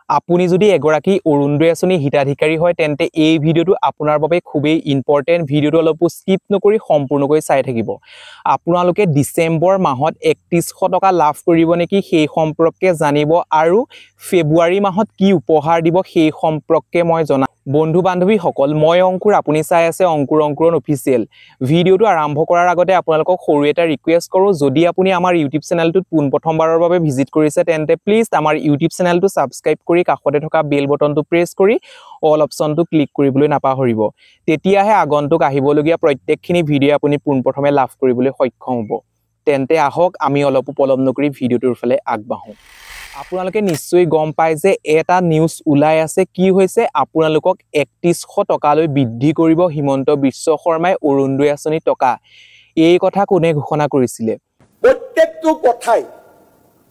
আপুনি যদি এগৰাকী অৰুণোদয় আঁচনি হিতাধিকাৰী হয় তেন্তে এই ভিডিওটো আপোনাৰ বাবে খুবেই ইম্পৰ্টেন্ট ভিডিওটো অলপ স্কিপ নকৰি সম্পূৰ্ণকৈ চাই থাকিব আপোনালোকে ডিসেম্বৰ মাহত 3100 টকা লাভ কৰিব নেকি সেই সম্পৰ্কে জানিব আৰু ফেব্ৰুৱাৰী মাহত কি উপহাৰ দিব সেই সম্পৰ্কে মই জনাম বন্ধু বান্ধৱী সকল মই অংকুৰ আপুনি চাই আছে অংকুৰন অফিচিয়েল ভিডিওটো আৰম্ভ কৰাৰ আগতে আপোনালোকক সৰু এটা ৰিকুৱেষ্ট কৰো যদি আপুনি আমাৰ ইউটিউব চেনেলটোত পোনপ্ৰথমবাৰৰ বাবে ভিজিট কৰিছে তেন্তে প্লিজ আমাৰ ইউটিউব চেনেলটো সাবস্ক্ৰাইব কৰি কাষতে থকা বেল বটনটো প্ৰেছ কৰি অল অপচনটো ক্লিক কৰিবলৈ নাপাহৰিব তেতিয়াহে আগন্তুক আহিবলগীয়া প্ৰত্যেকখিনি ভিডিও আপুনি পোনপ্ৰথমে লাভ কৰিবলৈ সক্ষম হ'ব তেন্তে আহক আমি অলপ পলম নকৰি ভিডিওটোৰ ফালে আগবাঢ়ো আপোনালোকে নিশ্চয় গম পায় যে এটা নিউজ উলাই আছে কি হৈছে আপোনালোকক 3100 টকালৈ বৃদ্ধি কৰিব হিমন্ত বিশ্ব শৰ্মাই অৰুণোদয় আঁচনি টকা এই কথা কোনে ঘোষণা কৰিছিল প্ৰত্যেকটো কথাই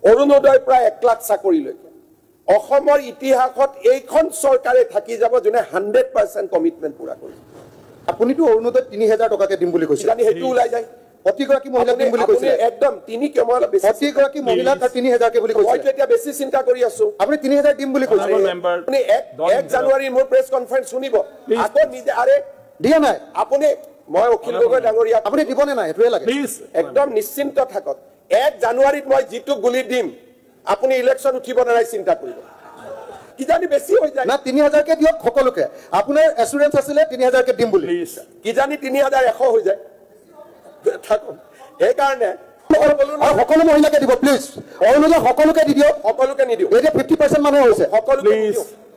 অৰুণোদয় প্ৰায় 1 লাখ চাকৰি লৈকে অসমৰ ইতিহাসত এইখন চৰকাৰে থাকি যাব যোনে 100% কমিটমেন্ট পুৰা কৰিছে আপুনিটো অৰুণোদয় 3000 টকাকে দিম বুলি কৈছে জানি হেতু উলাই যায় প্ৰতিগৰাকী মহিলা দিম বুলি কৈছে একদম তিনি কেমল বেছি প্ৰতিগৰাকী মহিলা 3000 কে বুলি কৈছে মই এতিয়া বেছি চিন্তা কৰি আছো আপুনি 3000 দিম বুলি কৈছে আপুনি 1 জানুৱাৰী মোৰ প্ৰেছ কনফাৰেন্স শুনিব আকৌ নিজে আৰে দিয়া নাই আপুনি মই অখিল গগৈ ডাঙৰীয়া আপুনি দিবনে নাই এটোৱে লাগে একদম নিশ্চিন্ত থাকক 1 জানুৱাৰীত মই জিতু গুলি দিম আপুনি ইলেকশন উঠিব নাই চিন্তা কৰিব কি জানি বেছি হৈ যায় না 3000 কে দিয়ক সকলোকে আপোনাৰ এসুৰেন্স আছিল 3000 কে দিম বুলি কি জানি 3100 হৈ যায় থাকক এই কাৰণে সকলো মহিলাকে দিব প্লিজ অৰুণোদয় সকলোকে দি দিয়ক সকলোকে নিদিও এতিয়া 50% মানুহ হৈছে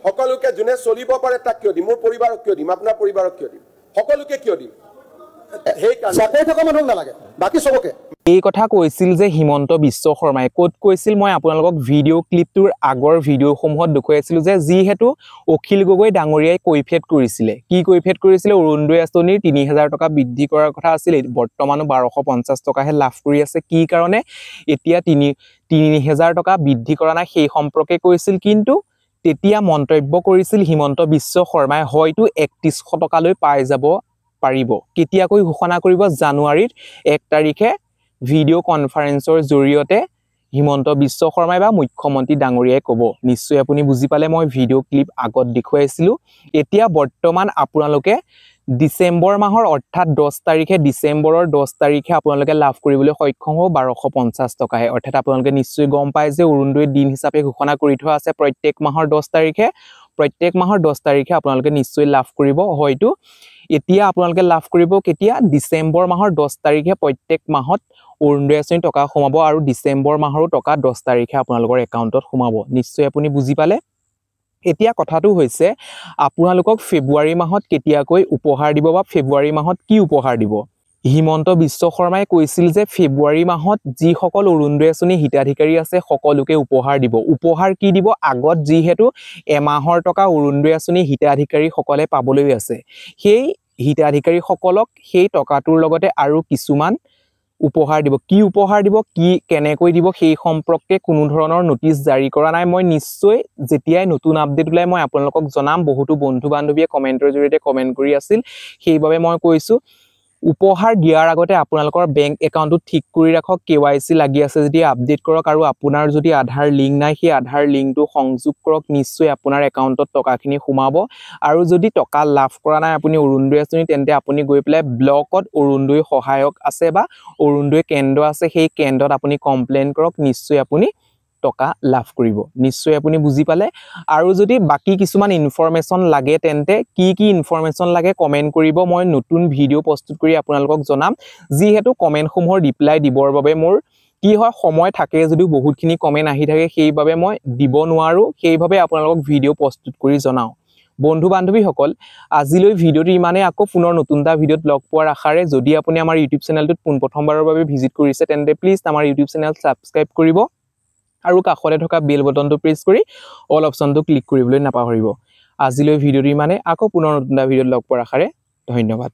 সকলোকে যোনে চলিব পাৰে তাক কিয় দিম মোৰ পৰিবাৰক কিয় দিম আপোনাৰ পৰিবাৰক কিয় দিম সকলোকে কিয় দিম চাকৰি থকা মানুহ নালাগে বাকি সবকে এই কথা কৈছিল যে হিমন্ত বিশ্ব শৰ্মাই কোট কৈছিল মই আপোনালোকক ভিডিও ক্লিপটোৰ আগৰ ভিডিওসমূহত দেখুৱাইছিল যে যি হেতু অখিল গগৈ ডাঙৰীয়াই কৈফিয়ত কৰিছিল কি কৈফিয়ত কৰিছিল অৰুণোদয় আঁচনিৰ 3000 টকা বৃদ্ধি কৰাৰ কথা আছিল বৰ্তমানো 1250 টকাহে লাভ কৰি আছে কি কাৰণে এতিয়া 3000 টকা বৃদ্ধি কৰা নাই সেই সম্পৰ্কে কৈছিল কিন্তু তেতিয়া মন্তব্য কৰিছিল হিমন্ত বিশ্ব শৰ্মাই হয়তো 3100 টকালৈ পাই যাব পাৰিব কেতিয়াকৈ ঘোষণা কৰিব জানুৱাৰীৰ 1 তাৰিখে ভিডিও কনফাৰেন্সৰ জৰিয়তে হিমন্ত বিশ্ব শৰ্মাই বা মুখ্যমন্ত্ৰী ডাঙৰীয়াই ক'ব নিশ্চয় আপুনি বুজি পালে মই ভিডিও ক্লিপ আগত দেখুৱাইছিলো এতিয়া বৰ্তমান আপোনালোকে ডিসেম্বৰ মাহৰ অৰ্থাৎ 10 তাৰিখে ডিসেম্বৰৰ 10 তাৰিখে আপোনালোকে লাভ কৰিবলৈ সক্ষম হ'ব 1250 টকাহে অৰ্থাৎ আপোনালোকে নিশ্চয় গম পায় যে অৰুণোদয় দিন হিচাপে ঘোষণা কৰি থোৱা আছে প্ৰত্যেক মাহৰ 10 তাৰিখে আপোনালোকে নিশ্চয় লাভ কৰিব হয়তো এতিয়া আপোনালোকে লাভ কৰিব কেতিয়া ডিসেম্বৰ মাহৰ 10 তাৰিখে প্ৰত্যেক মাহত অৰুণোদয় আঁচনি টকা সোমাব আৰু ডিসেম্বৰ মাহৰ টকা 10 তাৰিখে আপোনালোকৰ একাউণ্টত সোমাব নিশ্চয় আপুনি বুজি পালে এতিয়া কথাটো হৈছে আপোনালোকক ফেব্ৰুৱাৰী মাহত কেতিয়াকৈ উপহাৰ দিব বা ফেব্ৰুৱাৰী মাহত কি উপহাৰ দিব হিমন্ত বিশ্ব শৰ্মাই কৈছিল যে ফেব্ৰুৱাৰী মাহত যি সকল অৰুণোদয় আঁচনি হিতাধিকাৰী আছে সকলোকে উপহাৰ দিব উপহাৰ কি দিব আগত যি হেতু এমাহৰ টকা অৰুণোদয় আঁচনি হিতাধিকাৰী সকলে পাবলৈ আছে সেই হিতাধিকাৰী সকলক সেই টকাটোৰ লগতে আৰু কিছুমান উপহাৰ দিব কি উপহাৰ দিব কি কেনেকৈ দিব সেই সম্পৰ্কে কোনো ধৰণৰ নোটিছ জাৰি কৰা নাই মই নিশ্চয় যেতিয়াই নতুন আপডেট ওলাই মই আপোনালোকক জনাম বহুতো বন্ধু বান্ধৱীয়ে কমেন্টৰ জৰিয়তে কমেন্ট কৰি আছিল সেইবাবে মই কৈছো উপহাৰ দিয়াৰ আগতে আপোনালোকৰ বেংক একাউণ্টটো ঠিক কৰি ৰাখক কেৱাইসি লাগি আছে যদি আপডেট কৰক আৰু আপোনাৰ যদি আধাৰ লিংক নাই সেই আধাৰ লিংকটো সংযোগ কৰক নিশ্চয় আপোনাৰ একাউণ্টত টকাখিনি সোমাব আৰু যদি টকা লাভ কৰা নাই আপুনি অৰুণোদয় আঁচনি তেন্তে আপুনি গৈ পেলাই ব্লকত অৰুণোদয় সহায়ক আছে বা অৰুণোদয় কেন্দ্ৰ আছে সেই কেন্দ্ৰত আপুনি কমপ্লেইন কৰক নিশ্চয় আপুনি টকা লাভ কৰিব নিশ্চয় আপুনি বুজি পালে আৰু যদি বাকি কিছুমান ইনফৰমেশন লাগে তেন্তে কি ইনফৰমেশন লাগে কমেন্ট কৰিব মই নতুন ভিডিও প্ৰস্তুত কৰি আপোনালোকক জনাম যি হেতু কমেন্ট সমূহৰ ৰিপ্লাই দিবৰ বাবে মোৰ কি হয় সময় থাকে যদিও বহুতখিনি কমেন্ট আহি থাকে সেইবাবে মই দিব নোৱাৰো সেইভাবে আপোনালোকক ভিডিও প্ৰস্তুত কৰি জনাও বন্ধু বান্ধৱী সকল আজিলৈ ভিডিওটো ইমানে আকৌ পুনৰ নতুনটা ভিডিওত লগ পোৱাৰ আশাৰে যদি আপুনি আমাৰ ইউটিউব চেনেলটোত পোনপ্ৰথমবাৰৰ বাবে ভিজিট কৰিছে তেন্তে প্লিজ আমাৰ ইউটিউব চেনেল সাবস্ক্ৰাইব কৰিব আৰু কাষতে থকা বেল বটনটো প্ৰেছ কৰি অল অপচনটো ক্লিক কৰিবলৈ নাপাহৰিব আজিলৈ ভিডিওটো ইমানে আকৌ পুনৰ নতুন ভিডিওত লগ পোৱাৰ আশাৰে ধন্যবাদ